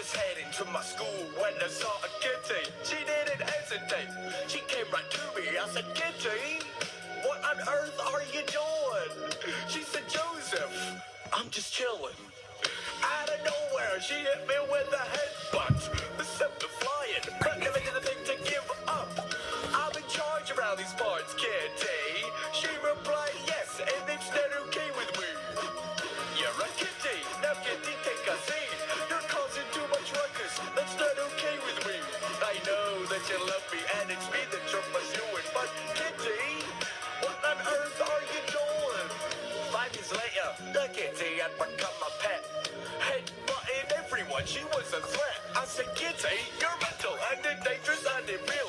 was heading to my school when I saw a kitty. She didn't hesitate. She came right to me. I said, Kitty, what on earth are you doing? She said, Joseph, I'm just chilling. Out of nowhere, she hit me with a headbutt. The sent me flying, but never did a thing to give up. I'm in charge around these parts, Kitty. She replied, yes, and it's not okay with me. You're a kitty, now Kitty, take a seat. You're causing too much ruckus, that's not okay with me. I know that you love me, and it's me that you're pursuing, but Kitty, what on earth are you doing? 5 years later, the kitty had become a pet. Headbutting everyone, she was a threat. I said, Kitty, you're mental, acting dangerous, I didn't realize